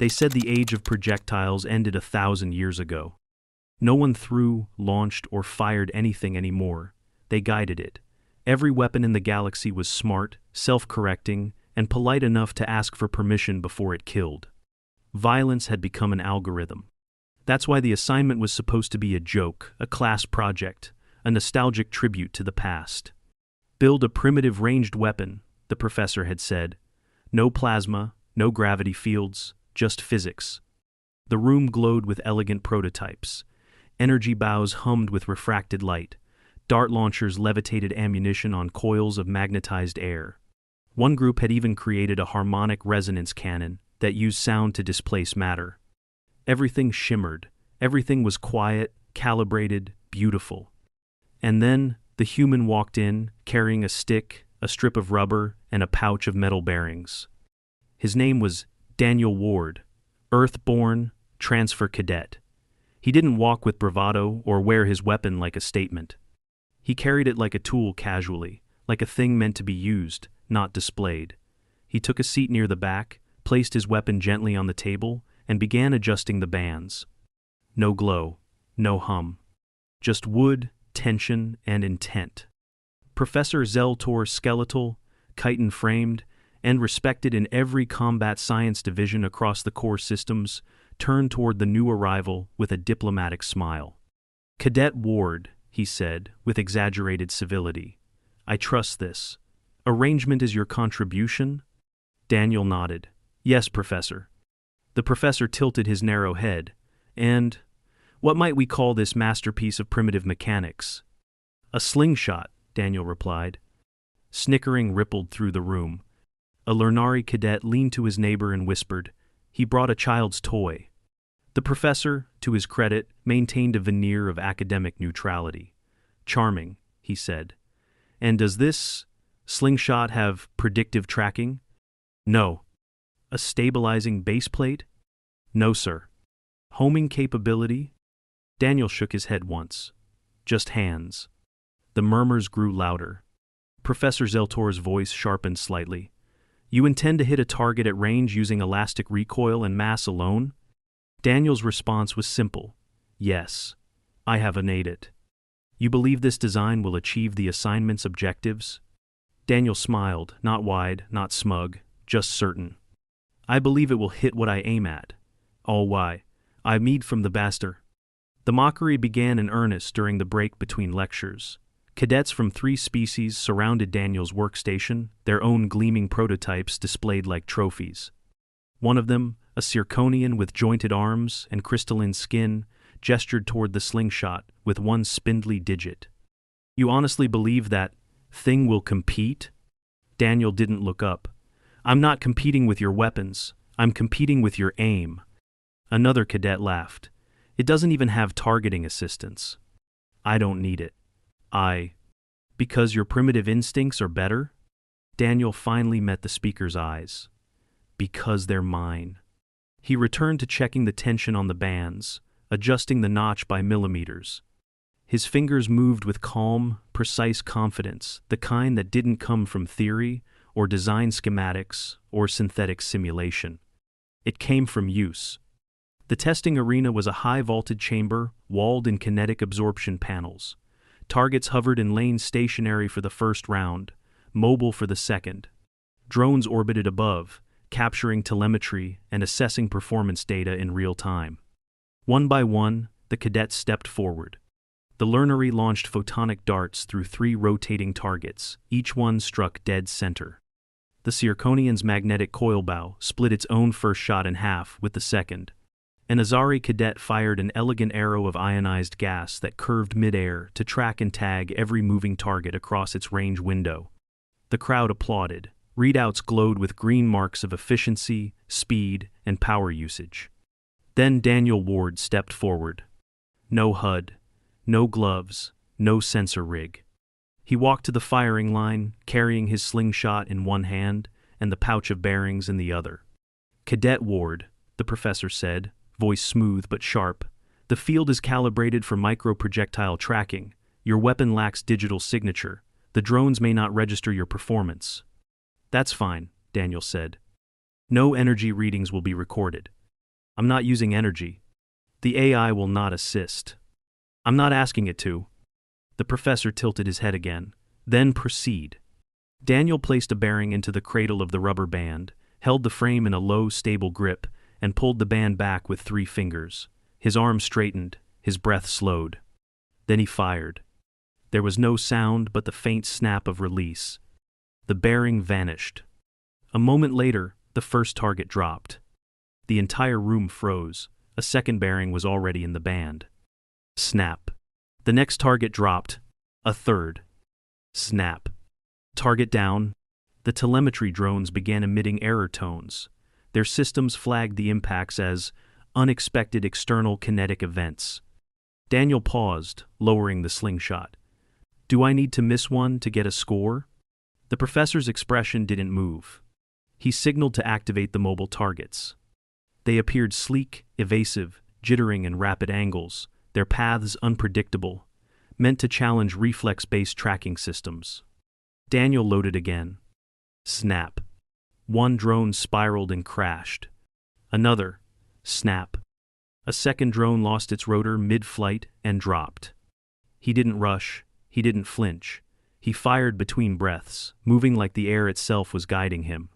They said the age of projectiles ended 1,000 years ago. No one threw, launched, or fired anything anymore. They guided it. Every weapon in the galaxy was smart, self-correcting, and polite enough to ask for permission before it killed. Violence had become an algorithm. That's why the assignment was supposed to be a joke, a class project, a nostalgic tribute to the past. Build a primitive ranged weapon, the professor had said. No plasma, no gravity fields, just physics. The room glowed with elegant prototypes. Energy bows hummed with refracted light. Dart launchers levitated ammunition on coils of magnetized air. One group had even created a harmonic resonance cannon that used sound to displace matter. Everything shimmered. Everything was quiet, calibrated, beautiful. And then the human walked in, carrying a stick, a strip of rubber, and a pouch of metal bearings. His name was Daniel Ward, Earth-born, transfer cadet. He didn't walk with bravado or wear his weapon like a statement. He carried it like a tool casually, like a thing meant to be used, not displayed. He took a seat near the back, placed his weapon gently on the table, and began adjusting the bands. No glow, no hum. Just wood, tension, and intent. Professor Zeltor, skeletal, chitin-framed, and respected in every combat science division across the core systems, turned toward the new arrival with a diplomatic smile. "Cadet Ward," he said, with exaggerated civility. "I trust this. Arrangement is your contribution?" Daniel nodded. "Yes, Professor." The professor tilted his narrow head. "And what might we call this masterpiece of primitive mechanics?" "A slingshot," Daniel replied. Snickering rippled through the room. A Lernari cadet leaned to his neighbor and whispered, "He brought a child's toy." The professor, to his credit, maintained a veneer of academic neutrality. "Charming," he said. "And does this slingshot have predictive tracking?" "No." "A stabilizing baseplate?" "No, sir." "Homing capability?" Daniel shook his head once. "Just hands." The murmurs grew louder. Professor Zeltor's voice sharpened slightly. "You intend to hit a target at range using elastic recoil and mass alone?" Daniel's response was simple. "Yes. I have innate it." "You believe this design will achieve the assignment's objectives?" Daniel smiled, not wide, not smug, just certain. "I believe it will hit what I aim at. All why. I mead from the Baster." The mockery began in earnest during the break between lectures. Cadets from 3 species surrounded Daniel's workstation, their own gleaming prototypes displayed like trophies. One of them, a Zirconian with jointed arms and crystalline skin, gestured toward the slingshot with one spindly digit. "You honestly believe that thing will compete?" Daniel didn't look up. "I'm not competing with your weapons. I'm competing with your aim." Another cadet laughed. "It doesn't even have targeting assistance." "I don't need it." Because your primitive instincts are better?" Daniel finally met the speaker's eyes. "Because they're mine." He returned to checking the tension on the bands, adjusting the notch by millimeters. His fingers moved with calm, precise confidence, the kind that didn't come from theory, or design schematics, or synthetic simulation. It came from use. The testing arena was a high-vaulted chamber, walled in kinetic absorption panels. Targets hovered in lanes stationary for the first round, mobile for the second. Drones orbited above, capturing telemetry and assessing performance data in real time. One by one, the cadets stepped forward. The Lernari launched photonic darts through 3 rotating targets, each one struck dead center. The Zirconian's magnetic coil bow split its own first shot in half with the second. An Azari cadet fired an elegant arrow of ionized gas that curved midair to track and tag every moving target across its range window. The crowd applauded. Readouts glowed with green marks of efficiency, speed, and power usage. Then Daniel Ward stepped forward. No HUD, no gloves, no sensor rig. He walked to the firing line, carrying his slingshot in one hand and the pouch of bearings in the other. "Cadet Ward," the professor said, voice smooth but sharp, "the field is calibrated for micro-projectile tracking. Your weapon lacks digital signature. The drones may not register your performance." "That's fine," Daniel said. "No energy readings will be recorded. I'm not using energy. The AI will not assist. I'm not asking it to. The professor tilted his head again. Then proceed. Daniel placed a bearing into the cradle of the rubber band, held the frame in a low, stable grip, and pulled the band back with 3 fingers. His arm straightened, his breath slowed. Then he fired. There was no sound but the faint snap of release. The bearing vanished. A moment later, the first target dropped. The entire room froze. A second bearing was already in the band. Snap. The next target dropped. A third. Snap. Target down. The telemetry drones began emitting error tones. Their systems flagged the impacts as unexpected external kinetic events. Daniel paused, lowering the slingshot. Do I need to miss one to get a score? The professor's expression didn't move. He signaled to activate the mobile targets. They appeared sleek, evasive, jittering in rapid angles, their paths unpredictable, meant to challenge reflex-based tracking systems. Daniel loaded again. Snap. One drone spiraled and crashed. Another. Snap. A second drone lost its rotor mid-flight and dropped. He didn't rush. He didn't flinch. He fired between breaths, moving like the air itself was guiding him.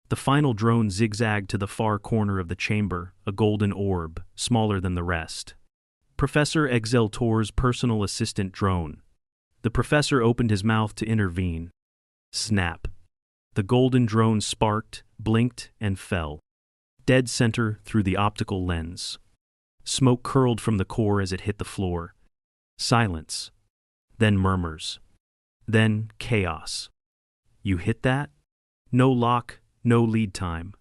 The final drone zigzagged to the far corner of the chamber, a golden orb, smaller than the rest. Professor Exeltor's personal assistant drone. The professor opened his mouth to intervene. Snap. The golden drone sparked, blinked, and fell. Dead center through the optical lens. Smoke curled from the core as it hit the floor. Silence. Then murmurs. Then chaos. You hit that? No lock, no lead time.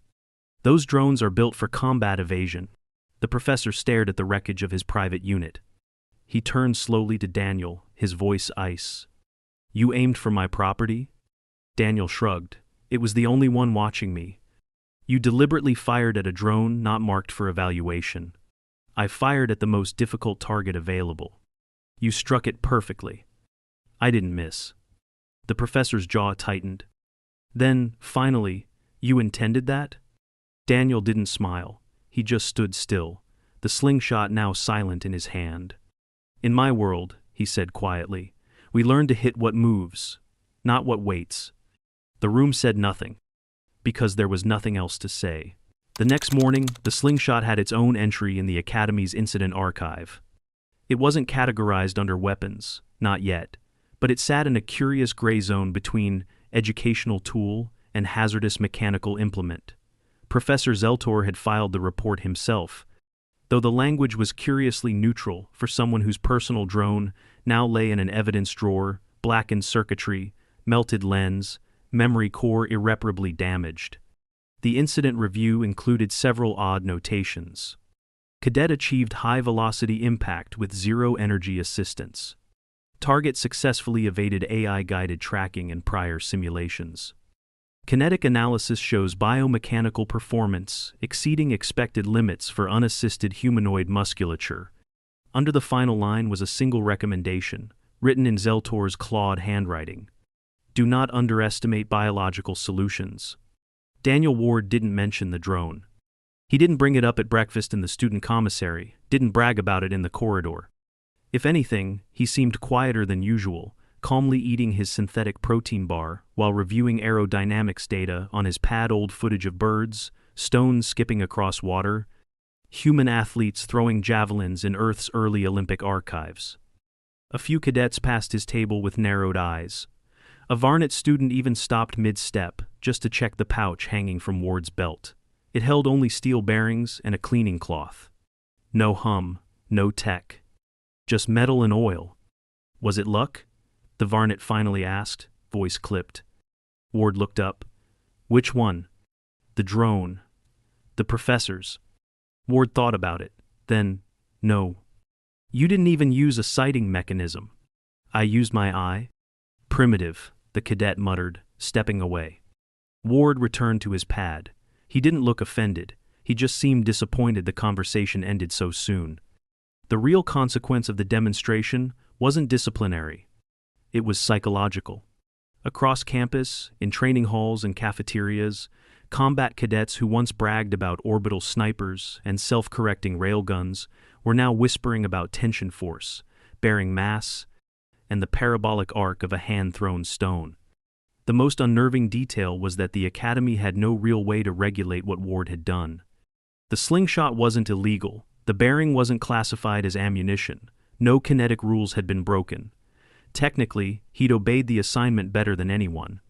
Those drones are built for combat evasion. The professor stared at the wreckage of his private unit. He turned slowly to Daniel, his voice ice. You aimed for my property? Daniel shrugged. It was the only one watching me. You deliberately fired at a drone not marked for evaluation. I fired at the most difficult target available. You struck it perfectly. I didn't miss. The professor's jaw tightened. Then, finally, you intended that? Daniel didn't smile. He just stood still, the slingshot now silent in his hand. In my world, he said quietly, we learn to hit what moves, not what waits. The room said nothing, because there was nothing else to say. The next morning, the slingshot had its own entry in the Academy's incident archive. It wasn't categorized under weapons, not yet, but it sat in a curious gray zone between educational tool and hazardous mechanical implement. Professor Zeltor had filed the report himself, though the language was curiously neutral for someone whose personal drone now lay in an evidence drawer, blackened circuitry, melted lens, memory core irreparably damaged. The incident review included several odd notations. Cadet achieved high-velocity impact with zero energy assistance. Target successfully evaded AI-guided tracking in prior simulations. Kinetic analysis shows biomechanical performance exceeding expected limits for unassisted humanoid musculature. Under the final line was a single recommendation, written in Zeltor's clawed handwriting. Do not underestimate biological solutions. Daniel Ward didn't mention the drone. He didn't bring it up at breakfast in the student commissary, didn't brag about it in the corridor. If anything, he seemed quieter than usual, calmly eating his synthetic protein bar while reviewing aerodynamics data on his pad-old footage of birds, stones skipping across water, human athletes throwing javelins in Earth's early Olympic archives. A few cadets passed his table with narrowed eyes. A Varnet student even stopped mid-step, just to check the pouch hanging from Ward's belt. It held only steel bearings and a cleaning cloth. No hum, no tech. Just metal and oil. Was it luck? The Varnet finally asked, voice clipped. Ward looked up. Which one? The drone. The professor's. Ward thought about it. Then, no. You didn't even use a sighting mechanism. I used my eye. Primitive, the cadet muttered, stepping away. Ward returned to his pad. He didn't look offended. He just seemed disappointed the conversation ended so soon. The real consequence of the demonstration wasn't disciplinary. It was psychological. Across campus, in training halls and cafeterias, Combat cadets who once bragged about orbital snipers and self-correcting railguns were now whispering about tension force, bearing mass, and the parabolic arc of a hand-thrown stone. The most unnerving detail was that the Academy had no real way to regulate what Ward had done. The slingshot wasn't illegal, the bearing wasn't classified as ammunition, no kinetic rules had been broken. Technically, he'd obeyed the assignment better than anyone.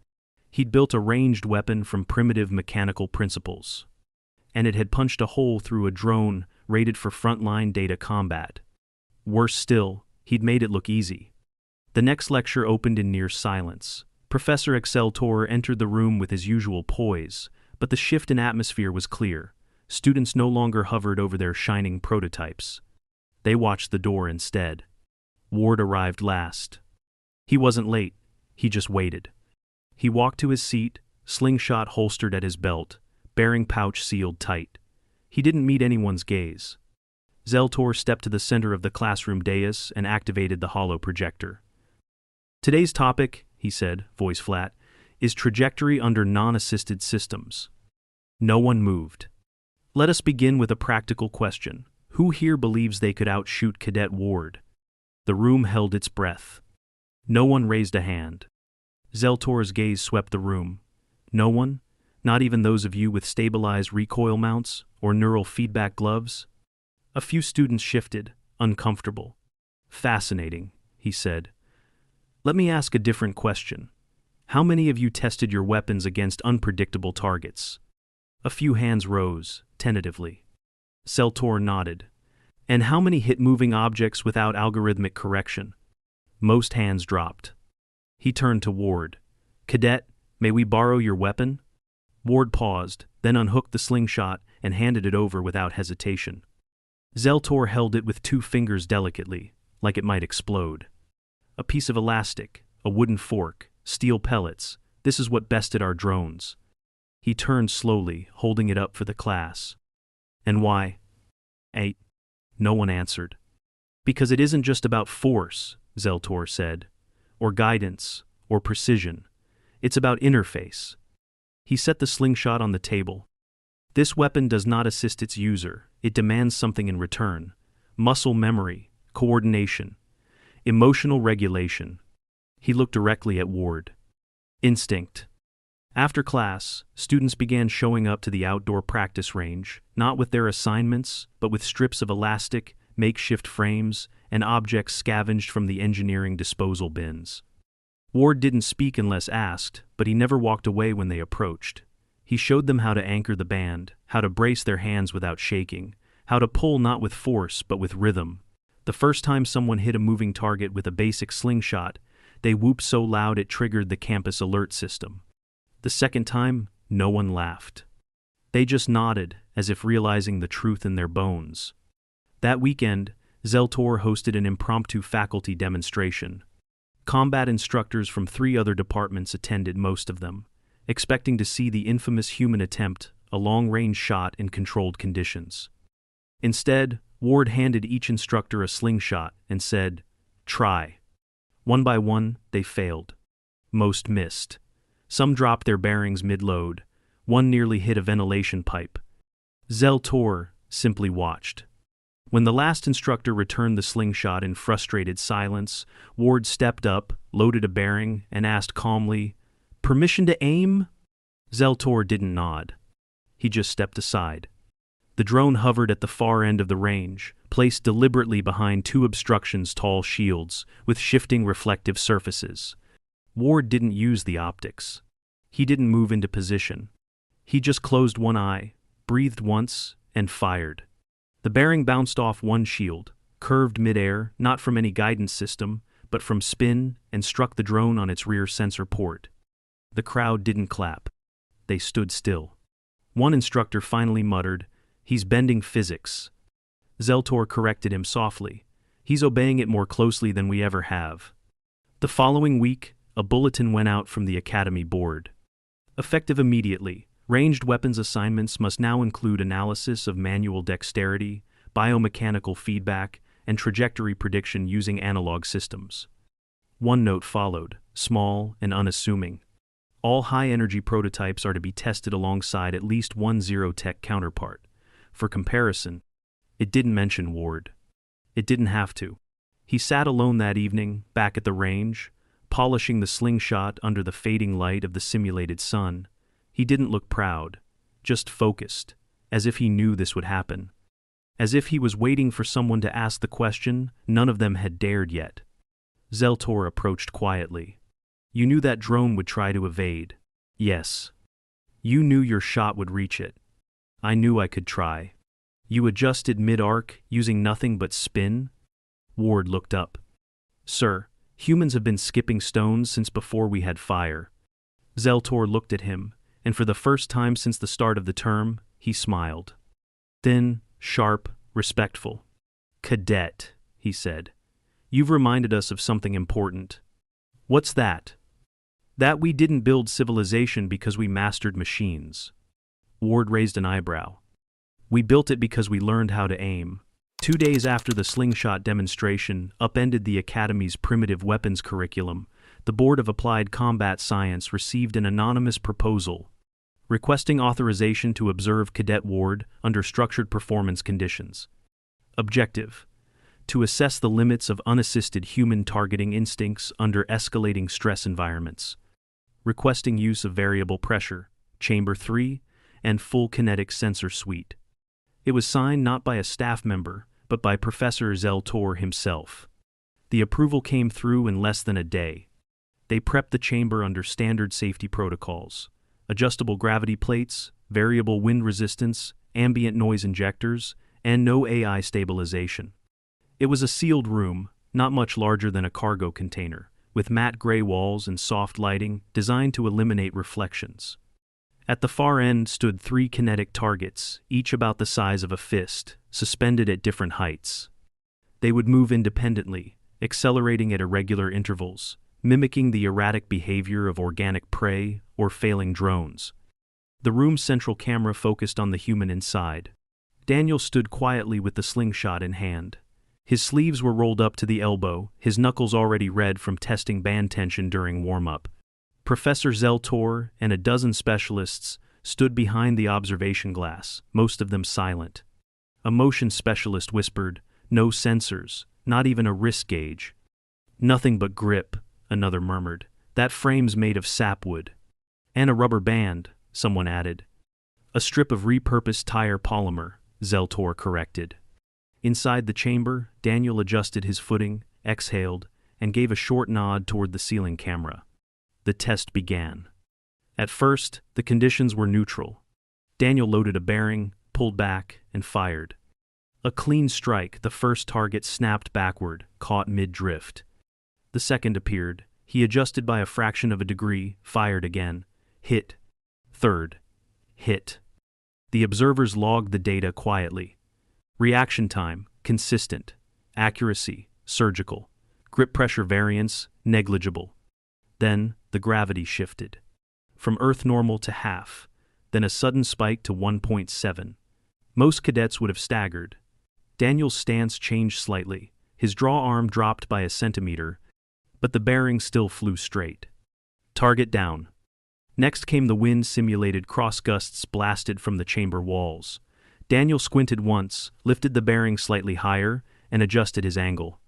He'd built a ranged weapon from primitive mechanical principles. And it had punched a hole through a drone rated for frontline data combat. Worse still, he'd made it look easy. The next lecture opened in near silence. Professor Exceltor entered the room with his usual poise, but the shift in atmosphere was clear. Students no longer hovered over their shining prototypes. They watched the door instead. Ward arrived last. He wasn't late, he just waited. He walked to his seat, slingshot holstered at his belt, bearing pouch sealed tight. He didn't meet anyone's gaze. Zeltor stepped to the center of the classroom dais and activated the holo projector. Today's topic, he said, voice flat, is trajectory under non-assisted systems. No one moved. Let us begin with a practical question. Who here believes they could outshoot Cadet Ward? The room held its breath. No one raised a hand. Zeltor's gaze swept the room. No one? Not even those of you with stabilized recoil mounts or neural feedback gloves? A few students shifted, uncomfortable. Fascinating, he said. Let me ask a different question. How many of you tested your weapons against unpredictable targets? A few hands rose, tentatively. Zeltor nodded. And how many hit moving objects without algorithmic correction? Most hands dropped. He turned to Ward. Cadet, may we borrow your weapon? Ward paused, then unhooked the slingshot and handed it over without hesitation. Zeltor held it with 2 fingers delicately, like it might explode. A piece of elastic, a wooden fork, steel pellets, this is what bested our drones. He turned slowly, holding it up for the class. And why? No one answered. Because it isn't just about force, Zeltor said, or guidance, or precision. It's about interface. He set the slingshot on the table. This weapon does not assist its user, it demands something in return. Muscle memory, coordination, emotional regulation. He looked directly at Ward. Instinct. After class, students began showing up to the outdoor practice range, not with their assignments, but with strips of elastic, makeshift frames, and objects scavenged from the engineering disposal bins. Ward didn't speak unless asked, but he never walked away when they approached. He showed them how to anchor the band, how to brace their hands without shaking, how to pull not with force but with rhythm. The first time someone hit a moving target with a basic slingshot, they whooped so loud it triggered the campus alert system. The second time, no one laughed. They just nodded, as if realizing the truth in their bones. That weekend, Zeltor hosted an impromptu faculty demonstration. Combat instructors from 3 other departments attended, most of them, expecting to see the infamous human attempt, a long-range shot in controlled conditions. Instead, Ward handed each instructor a slingshot and said, "Try." One by one, they failed. Most missed. Some dropped their bearings mid-load. One nearly hit a ventilation pipe. Zeltor simply watched. When the last instructor returned the slingshot in frustrated silence, Ward stepped up, loaded a bearing, and asked calmly, "Permission to aim?" Zeltor didn't nod. He just stepped aside. The drone hovered at the far end of the range, placed deliberately behind 2 obstructions tall shields, with shifting reflective surfaces. Ward didn't use the optics. He didn't move into position. He just closed one eye, breathed once, and fired. The bearing bounced off one shield, curved midair, not from any guidance system, but from spin, and struck the drone on its rear sensor port. The crowd didn't clap. They stood still. One instructor finally muttered, "He's bending physics." Zeltor corrected him softly. "He's obeying it more closely than we ever have." The following week, a bulletin went out from the Academy board. Effective immediately, ranged weapons assignments must now include analysis of manual dexterity, biomechanical feedback, and trajectory prediction using analog systems. One note followed, small and unassuming. All high-energy prototypes are to be tested alongside at least one zero-tech counterpart. For comparison, it didn't mention Ward. It didn't have to. He sat alone that evening, back at the range, polishing the slingshot under the fading light of the simulated sun. He didn't look proud, just focused, as if he knew this would happen. As if he was waiting for someone to ask the question none of them had dared yet. Zeltor approached quietly. You knew that drone would try to evade. Yes. You knew your shot would reach it. I knew I could try. You adjusted mid-arc, using nothing but spin? Ward looked up. Sir, humans have been skipping stones since before we had fire. Zeltor looked at him, and for the first time since the start of the term, he smiled. Thin, sharp, respectful. Cadet, he said. You've reminded us of something important. What's that? That we didn't build civilization because we mastered machines. Ward raised an eyebrow. We built it because we learned how to aim. 2 days after the slingshot demonstration upended the Academy's primitive weapons curriculum, the Board of Applied Combat Science received an anonymous proposal requesting authorization to observe Cadet Ward under structured performance conditions. Objective: to assess the limits of unassisted human targeting instincts under escalating stress environments. Requesting use of variable pressure, Chamber 3, and full kinetic sensor suite. It was signed not by a staff member, but by Professor Zeltor himself. The approval came through in less than a day. They prepped the chamber under standard safety protocols: adjustable gravity plates, variable wind resistance, ambient noise injectors, and no AI stabilization. It was a sealed room, not much larger than a cargo container, with matte gray walls and soft lighting designed to eliminate reflections. At the far end stood 3 kinetic targets, each about the size of a fist, suspended at different heights. They would move independently, accelerating at irregular intervals, mimicking the erratic behavior of organic prey or failing drones. The room's central camera focused on the human inside. Daniel stood quietly with the slingshot in hand. His sleeves were rolled up to the elbow, his knuckles already red from testing band tension during warm-up. Professor Zeltor and a dozen specialists stood behind the observation glass, most of them silent. A motion specialist whispered, "No sensors, not even a wrist gauge." "Nothing but grip," another murmured. "That frame's made of sapwood." "And a rubber band," someone added. "A strip of repurposed tire polymer," Zeltor corrected. Inside the chamber, Daniel adjusted his footing, exhaled, and gave a short nod toward the ceiling camera. The test began. At first, the conditions were neutral. Daniel loaded a bearing, pulled back, and fired. A clean strike, the first target snapped backward, caught mid-drift. The second appeared. He adjusted by a fraction of a degree, fired again. Hit. Third. Hit. The observers logged the data quietly. Reaction time, consistent. Accuracy, surgical. Grip pressure variance, negligible. Then, the gravity shifted. From Earth normal to half, then a sudden spike to 1.7. Most cadets would have staggered. Daniel's stance changed slightly. His draw arm dropped by a centimeter, but the bearing still flew straight. Target down. Next came the wind-simulated cross-gusts blasted from the chamber walls. Daniel squinted once, lifted the bearing slightly higher, and adjusted his angle.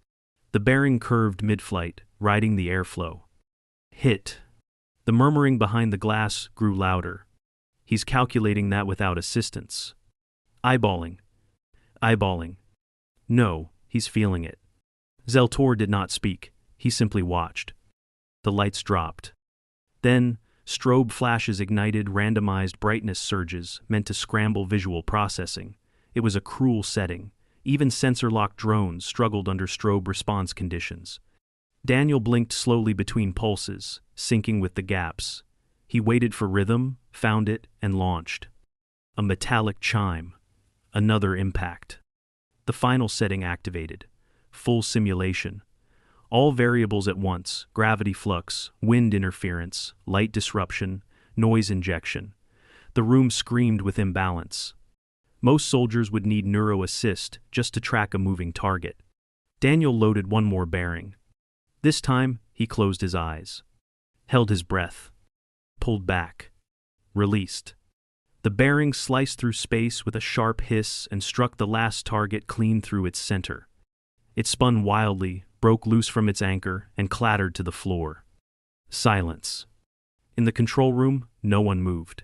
The bearing curved mid-flight, riding the airflow. Hit. The murmuring behind the glass grew louder. He's calculating that without assistance. Eyeballing. Eyeballing. No, he's feeling it. Zeltor did not speak. He simply watched. The lights dropped. Then, strobe flashes ignited randomized brightness surges meant to scramble visual processing. It was a cruel setting. Even sensor-locked drones struggled under strobe response conditions. Daniel blinked slowly between pulses, syncing with the gaps. He waited for rhythm, found it, and launched. A metallic chime. Another impact. The final setting activated. Full simulation. All variables at once: gravity flux, wind interference, light disruption, noise injection. The room screamed with imbalance. Most soldiers would need neuro assist just to track a moving target. Daniel loaded one more bearing. This time, he closed his eyes. Held his breath. pulled back. Released. The bearing sliced through space with a sharp hiss and struck the last target clean through its center. It spun wildly, broke loose from its anchor, and clattered to the floor. Silence. In the control room, no one moved.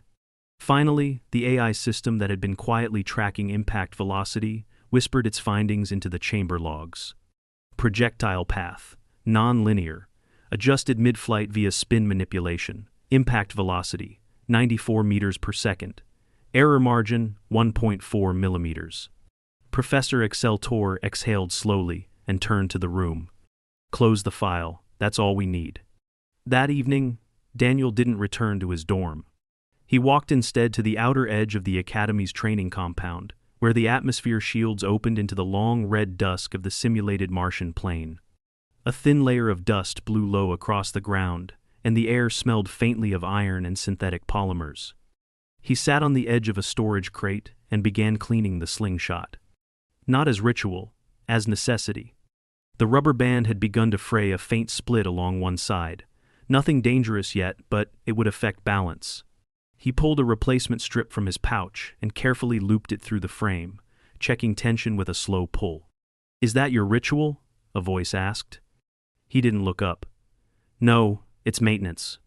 Finally, the AI system that had been quietly tracking impact velocity whispered its findings into the chamber logs. Projectile path, non-linear, adjusted mid-flight via spin manipulation, impact velocity, 94 meters per second, error margin, 1.4 millimeters. Professor Exceltor exhaled slowly and turned to the room. Close the file, that's all we need. That evening, Daniel didn't return to his dorm. He walked instead to the outer edge of the Academy's training compound, where the atmosphere shields opened into the long red dusk of the simulated Martian plain. A thin layer of dust blew low across the ground, and the air smelled faintly of iron and synthetic polymers. He sat on the edge of a storage crate and began cleaning the slingshot. Not as ritual, as necessity. The rubber band had begun to fray a faint split along one side. Nothing dangerous yet, but it would affect balance. He pulled a replacement strip from his pouch and carefully looped it through the frame, checking tension with a slow pull. "Is that your ritual?" a voice asked. He didn't look up. "No, it's maintenance."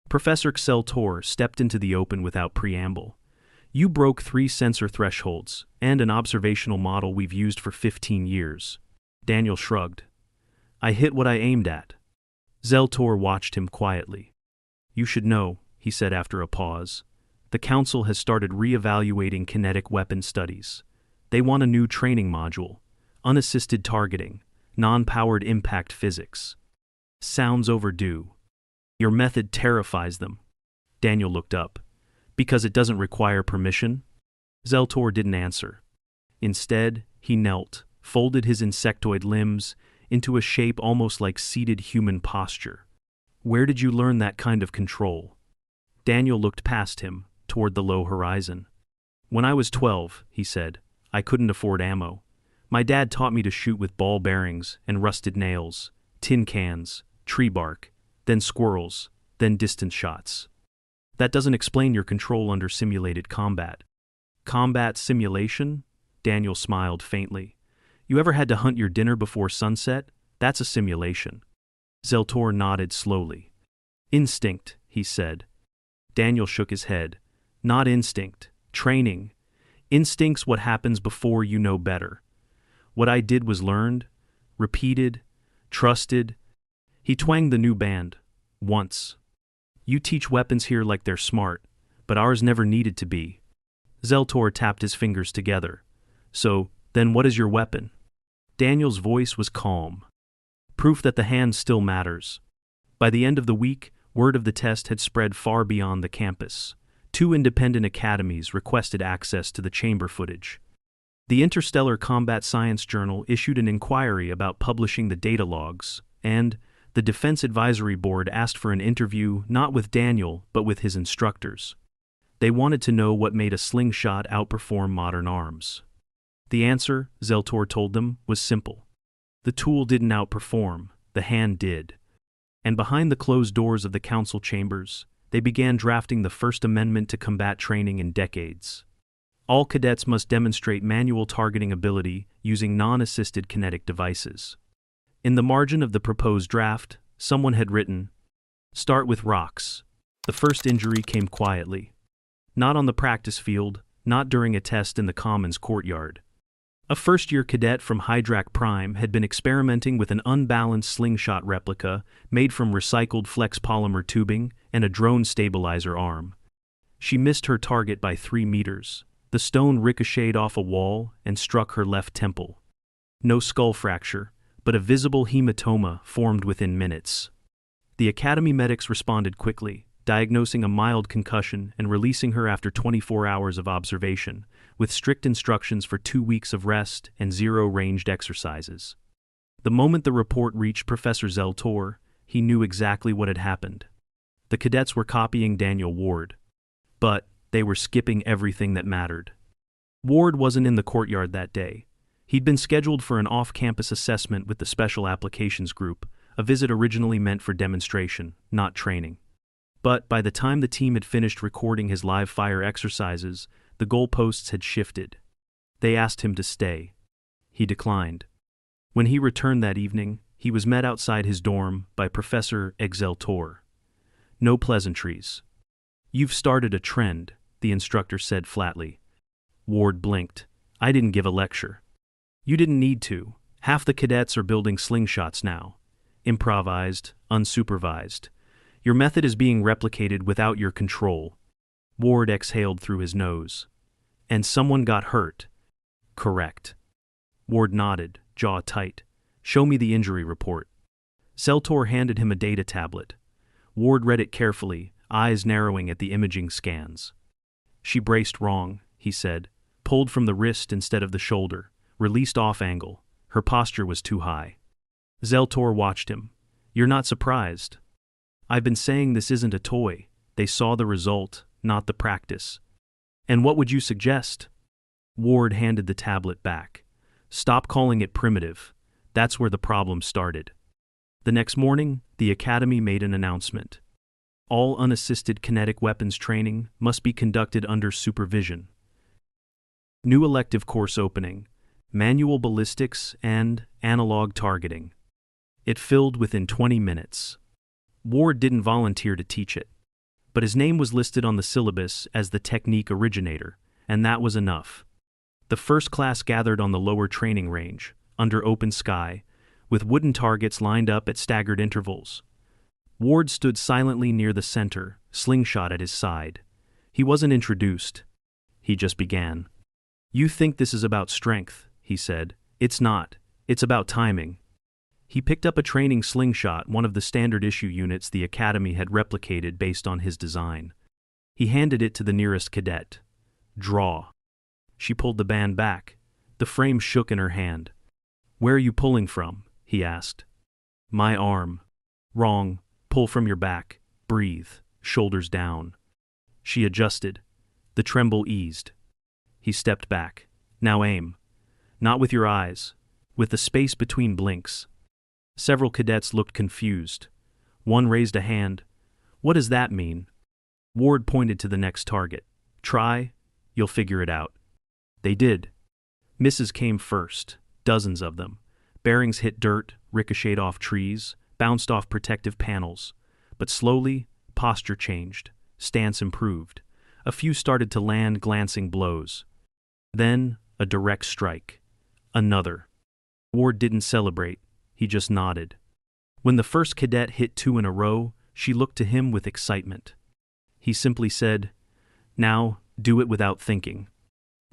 Professor Exceltor stepped into the open without preamble. "You broke 3 sensor thresholds and an observational model we've used for 15 years. Daniel shrugged. "I hit what I aimed at." Zeltor watched him quietly. "You should know," he said after a pause. "The Council has started re-evaluating kinetic weapon studies. They want a new training module, unassisted targeting, non-powered impact physics. Sounds overdue. Your method terrifies them." Daniel looked up. "Because it doesn't require permission?" Zeltor didn't answer. Instead, he knelt, folded his insectoid limbs into a shape almost like seated human posture. "Where did you learn that kind of control?" Daniel looked past him, toward the low horizon. "When I was 12, he said, "I couldn't afford ammo. My dad taught me to shoot with ball bearings and rusted nails, tin cans, tree bark, then squirrels, then distance shots. That doesn't explain your control under simulated combat." "Combat simulation?" Daniel smiled faintly. "You ever had to hunt your dinner before sunset? That's a simulation." Zeltor nodded slowly. "Instinct," he said. Daniel shook his head. "Not instinct. Training. Instinct's what happens before you know better. What I did was learned, repeated, trusted." He twanged the new band. "Once. You teach weapons here like they're smart, but ours never needed to be." Zeltor tapped his fingers together. "So, then what is your weapon?" Daniel's voice was calm. "Proof that the hand still matters." By the end of the week, word of the test had spread far beyond the campus. 2 independent academies requested access to the chamber footage. The Interstellar Combat Science Journal issued an inquiry about publishing the data logs, and the Defense Advisory Board asked for an interview not with Daniel, but with his instructors. They wanted to know what made a slingshot outperform modern arms. The answer, Zeltor told them, was simple. The tool didn't outperform, the hand did. And behind the closed doors of the council chambers, they began drafting the First Amendment to combat training in decades. All cadets must demonstrate manual targeting ability using non-assisted kinetic devices. In the margin of the proposed draft, someone had written, "Start with rocks." The first injury came quietly. Not on the practice field, not during a test in the Commons courtyard. A first-year cadet from Hydrak Prime had been experimenting with an unbalanced slingshot replica made from recycled flex polymer tubing and a drone stabilizer arm. She missed her target by 3 meters. The stone ricocheted off a wall and struck her left temple. No skull fracture, but a visible hematoma formed within minutes. The Academy medics responded quickly, diagnosing a mild concussion and releasing her after 24 hours of observation, with strict instructions for 2 weeks of rest and 0 ranged exercises. The moment the report reached Professor Zeltor, he knew exactly what had happened. The cadets were copying Daniel Ward. But they were skipping everything that mattered. Ward wasn't in the courtyard that day. He'd been scheduled for an off-campus assessment with the Special Applications Group, a visit originally meant for demonstration, not training. But by the time the team had finished recording his live fire exercises, the goalposts had shifted. They asked him to stay. He declined. When he returned that evening, he was met outside his dorm by Professor Exceltor. No pleasantries. "You've started a trend," the instructor said flatly. Ward blinked. "I didn't give a lecture." "You didn't need to. Half the cadets are building slingshots now. Improvised, unsupervised. Your method is being replicated without your control." Ward exhaled through his nose. "And someone got hurt." "Correct." Ward nodded, jaw tight. "Show me the injury report." Zeltor handed him a data tablet. Ward read it carefully, eyes narrowing at the imaging scans. "She braced wrong," he said. "Pulled from the wrist instead of the shoulder. Released off angle. Her posture was too high." Zeltor watched him. "You're not surprised. I've been saying this isn't a toy. They saw the result, not the practice." "And what would you suggest?" Ward handed the tablet back. "Stop calling it primitive. That's where the problem started." The next morning, the Academy made an announcement. All unassisted kinetic weapons training must be conducted under supervision. New elective course opening: manual ballistics and analog targeting. It filled within 20 minutes. Ward didn't volunteer to teach it, but his name was listed on the syllabus as the technique originator, and that was enough. The first class gathered on the lower training range, under open sky, with wooden targets lined up at staggered intervals. Ward stood silently near the center, Slingshot at his side. He wasn't introduced. He just began. "You think this is about strength," he said. "It's not. It's about timing." He picked up a training Slingshot, one of the standard issue units the Academy had replicated based on his design. He handed it to the nearest cadet. "Draw." She pulled the band back. The frame shook in her hand. "Where are you pulling from?" he asked. "My arm." "Wrong. Pull from your back. Breathe. Shoulders down." She adjusted. The tremble eased. He stepped back. "Now aim. Not with your eyes. With the space between blinks." Several cadets looked confused. One raised a hand. "What does that mean?" Ward pointed to the next target. "Try. You'll figure it out." They did. Misses came first, dozens of them. Bearings hit dirt, ricocheted off trees, bounced off protective panels. But slowly, posture changed, stance improved. A few started to land glancing blows. Then, a direct strike. Another. Ward didn't celebrate, he just nodded. When the first cadet hit 2 in a row, she looked to him with excitement. He simply said, "Now, do it without thinking."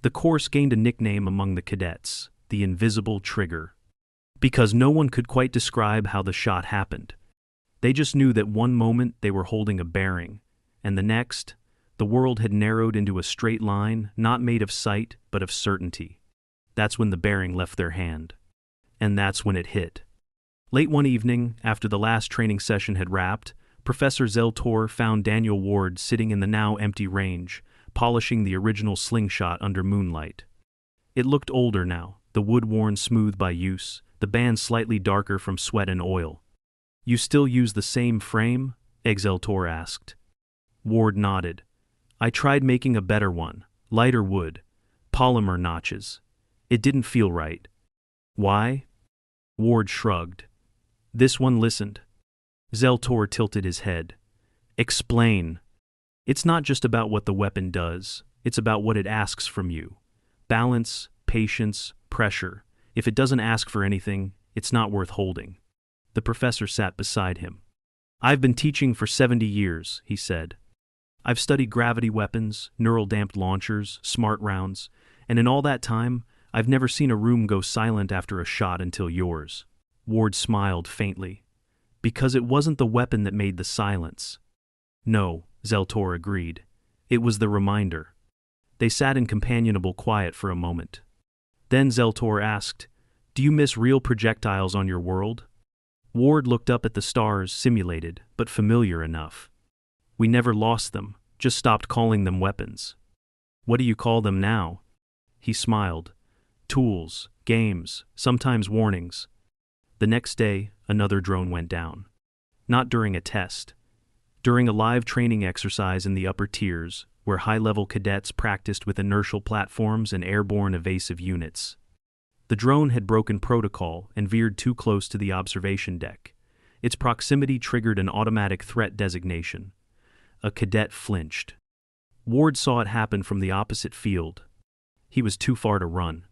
The course gained a nickname among the cadets, the invisible trigger. Because no one could quite describe how the shot happened. They just knew that one moment they were holding a bearing, and the next, the world had narrowed into a straight line, not made of sight, but of certainty. That's when the bearing left their hand. And that's when it hit. Late one evening, after the last training session had wrapped, Professor Zeltor found Daniel Ward sitting in the now empty range, polishing the original Slingshot under moonlight. It looked older now, the wood worn smooth by use, the band slightly darker from sweat and oil. "You still use the same frame?" Exceltor asked. Ward nodded. "I tried making a better one, lighter wood, polymer notches. It didn't feel right." "Why?" Ward shrugged. "This one listened." Zeltor tilted his head. "Explain." "It's not just about what the weapon does, it's about what it asks from you. Balance, patience, pressure. If it doesn't ask for anything, it's not worth holding." The professor sat beside him. "I've been teaching for 70 years, he said. "I've studied gravity weapons, neural-damped launchers, smart rounds, and in all that time, I've never seen a room go silent after a shot until yours." Ward smiled faintly. "Because it wasn't the weapon that made the silence." "No," Zeltor agreed. "It was the reminder." They sat in companionable quiet for a moment. Then Zeltor asked, "Do you miss real projectiles on your world?" Ward looked up at the stars, simulated, but familiar enough. "We never lost them, just stopped calling them weapons." "What do you call them now?" He smiled. "Tools, games, sometimes warnings." The next day, another drone went down. Not during a test. During a live training exercise in the upper tiers, where high-level cadets practiced with inertial platforms and airborne evasive units. The drone had broken protocol and veered too close to the observation deck. Its proximity triggered an automatic threat designation. A cadet flinched. Ward saw it happen from the opposite field. He was too far to run,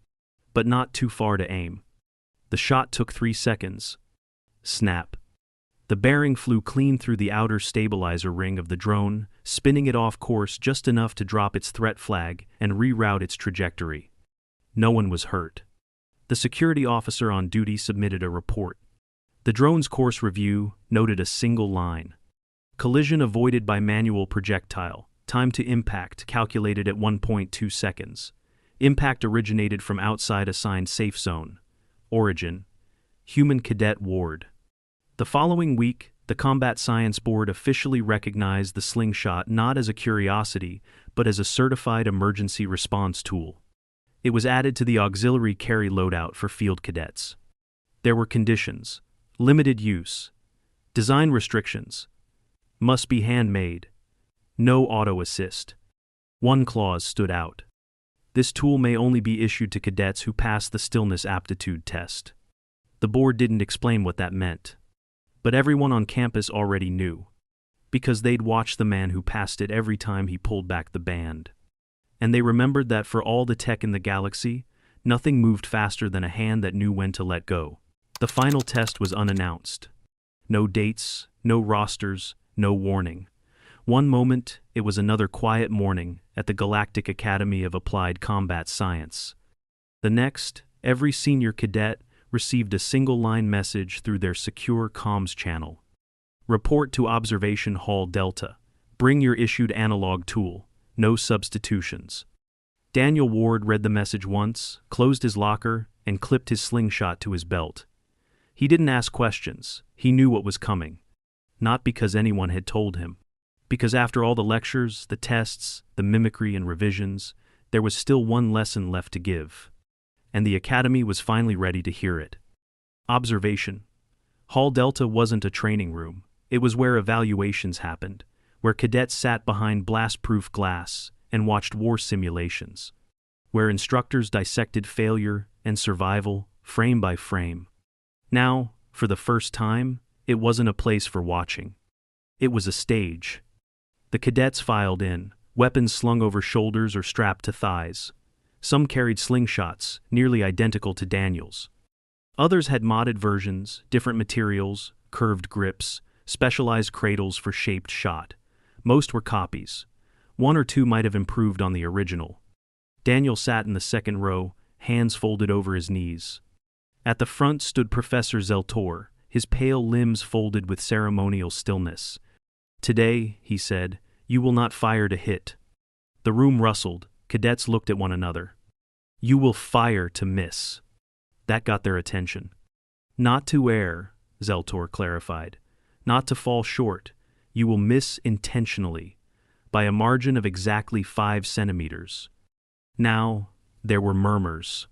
but not too far to aim. The shot took 3 seconds. Snap. The bearing flew clean through the outer stabilizer ring of the drone, spinning it off course just enough to drop its threat flag and reroute its trajectory. No one was hurt. The security officer on duty submitted a report. The drone's course review noted a single line. Collision avoided by manual projectile. Time to impact calculated at 1.2 seconds. Impact originated from outside assigned safe zone. Origin: Human Cadet Ward. The following week, the Combat Science Board officially recognized the Slingshot not as a curiosity, but as a certified emergency response tool. It was added to the auxiliary carry loadout for field cadets. There were conditions: limited use, design restrictions, must be handmade, no auto assist. One clause stood out. This tool may only be issued to cadets who pass the stillness aptitude test. The board didn't explain what that meant. But everyone on campus already knew, because they'd watched the man who passed it every time he pulled back the band. And they remembered that for all the tech in the galaxy, nothing moved faster than a hand that knew when to let go. The final test was unannounced. No dates, no rosters, no warning. One moment, it was another quiet morning at the Galactic Academy of Applied Combat Science. The next, every senior cadet received a single-line message through their secure comms channel. Report to Observation Hall Delta. Bring your issued analog tool. No substitutions. Daniel Ward read the message once, closed his locker, and clipped his slingshot to his belt. He didn't ask questions. He knew what was coming. Not because anyone had told him. Because after all the lectures, the tests, the mimicry and revisions, there was still one lesson left to give. And the Academy was finally ready to hear it. Observation. Hall Delta wasn't a training room. It was where evaluations happened, where cadets sat behind blast-proof glass and watched war simulations, where instructors dissected failure and survival frame by frame. Now, for the first time, it wasn't a place for watching. It was a stage. The cadets filed in, weapons slung over shoulders or strapped to thighs. Some carried slingshots, nearly identical to Daniel's. Others had modded versions, different materials, curved grips, specialized cradles for shaped shot. Most were copies. One or two might have improved on the original. Daniel sat in the second row, hands folded over his knees. At the front stood Professor Zeltor, his pale limbs folded with ceremonial stillness. "Today," he said, "you will not fire to hit." The room rustled. Cadets looked at one another. "You will fire to miss." That got their attention. "Not to err," Zeltor clarified. "Not to fall short. You will miss intentionally, by a margin of exactly 5 centimeters. Now, there were murmurs.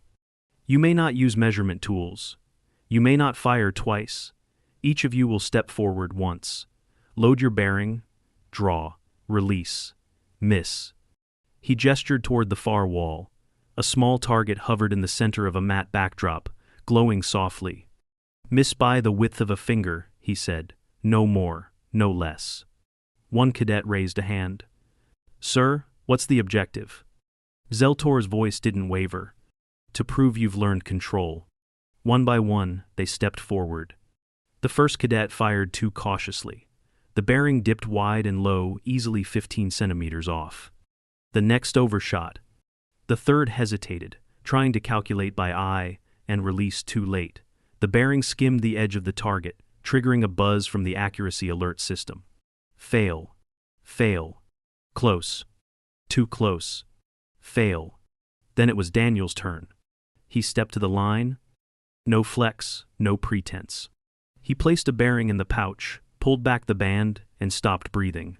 "You may not use measurement tools. You may not fire twice. Each of you will step forward once. Load your bearing. Draw. Release. Miss." He gestured toward the far wall. A small target hovered in the center of a matte backdrop, glowing softly. "Miss by the width of a finger," he said. "No more, no less." One cadet raised a hand. "Sir, what's the objective?" Zeltor's voice didn't waver. "To prove you've learned control." One by one, they stepped forward. The first cadet fired too cautiously. The bearing dipped wide and low, easily 15 centimeters off. The next overshot. The third hesitated, trying to calculate by eye, and released too late. The bearing skimmed the edge of the target, triggering a buzz from the accuracy alert system. Fail. Fail. Close. Too close. Fail. Then it was Daniel's turn. He stepped to the line. No flex, no pretense. He placed a bearing in the pouch, pulled back the band, and stopped breathing.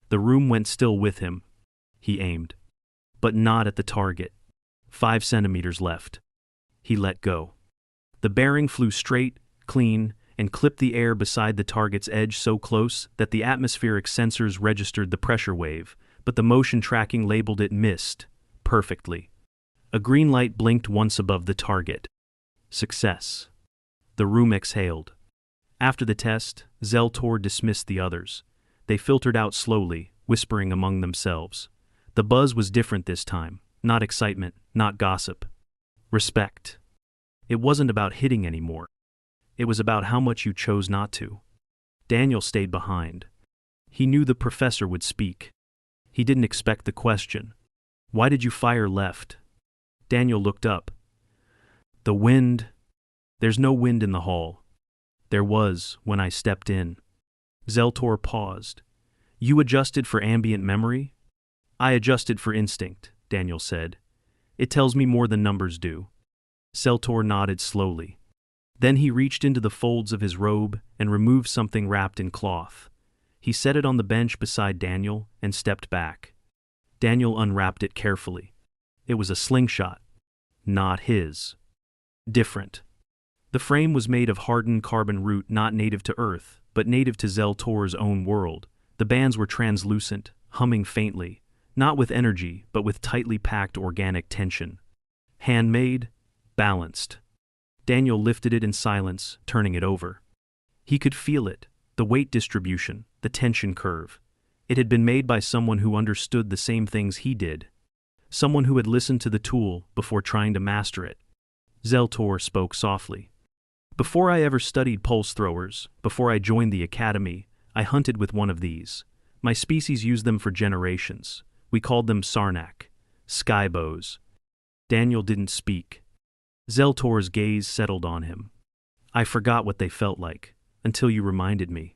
The room went still with him. He aimed. But not at the target. 5 centimeters left. He let go. The bearing flew straight, clean, and clipped the air beside the target's edge so close that the atmospheric sensors registered the pressure wave, but the motion tracking labeled it missed perfectly. A green light blinked once above the target. Success. The room exhaled. After the test, Zeltor dismissed the others. They filtered out slowly, whispering among themselves. The buzz was different this time. Not excitement, not gossip. Respect. It wasn't about hitting anymore. It was about how much you chose not to. Daniel stayed behind. He knew the professor would speak. He didn't expect the question. Why did you fire left? Daniel looked up. The wind. There's no wind in the hall. There was when I stepped in. Zeltor paused. You adjusted for ambient memory? I adjusted for instinct, Daniel said. It tells me more than numbers do. Zeltor nodded slowly. Then he reached into the folds of his robe and removed something wrapped in cloth. He set it on the bench beside Daniel and stepped back. Daniel unwrapped it carefully. It was a slingshot. Not his. Different. The frame was made of hardened carbon root not native to Earth, but native to Zeltor's own world. The bands were translucent, humming faintly, not with energy, but with tightly packed organic tension. Handmade, balanced. Daniel lifted it in silence, turning it over. He could feel it, the weight distribution, the tension curve. It had been made by someone who understood the same things he did. Someone who had listened to the tool before trying to master it. Zeltor spoke softly. Before I ever studied pulse throwers, before I joined the academy, I hunted with one of these. My species used them for generations. We called them Sarnak, sky bows. Daniel didn't speak. Zeltor's gaze settled on him. I forgot what they felt like, until you reminded me.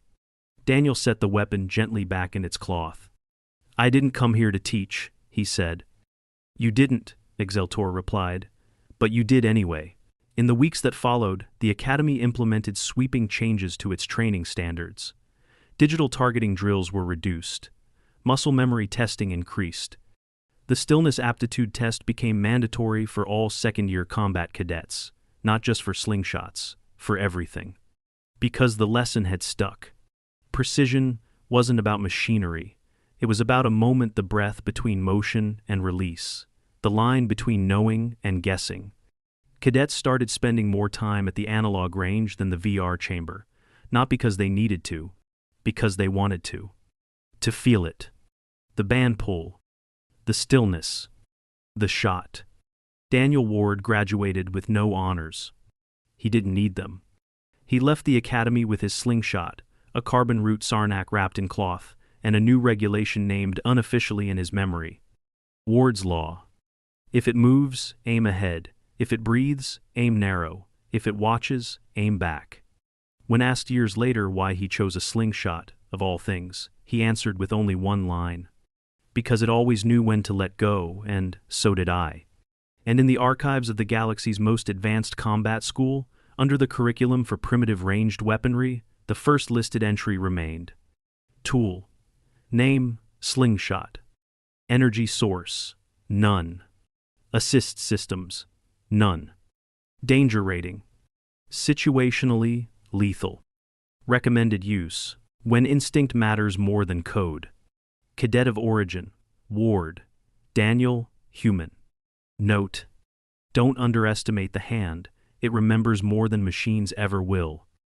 Daniel set the weapon gently back in its cloth. I didn't come here to teach, he said. You didn't, Zeltor replied, but you did anyway. In the weeks that followed, the Academy implemented sweeping changes to its training standards. Digital targeting drills were reduced. Muscle memory testing increased. The stillness aptitude test became mandatory for all second-year combat cadets, not just for slingshots, for everything. Because the lesson had stuck. Precision wasn't about machinery. It was about a moment, the breath between motion and release, the line between knowing and guessing. Cadets started spending more time at the analog range than the VR chamber, not because they needed to, because they wanted to. To feel it. The band pull. The stillness. The shot. Daniel Ward graduated with no honors. He didn't need them. He left the academy with his slingshot, a carbon root Sarnak wrapped in cloth, and a new regulation named unofficially in his memory. Ward's Law. If it moves, aim ahead. If it breathes, aim narrow. If it watches, aim back. When asked years later why he chose a slingshot, of all things, he answered with only one line. Because it always knew when to let go, and so did I. And in the archives of the galaxy's most advanced combat school, under the curriculum for primitive ranged weaponry, the first listed entry remained. Tool. Name, slingshot. Energy source, none. Assist systems, none. Danger rating. Situationally lethal. Recommended use. When instinct matters more than code. Cadet of origin. Ward. Daniel, human. Note. Don't underestimate the hand. It remembers more than machines ever will.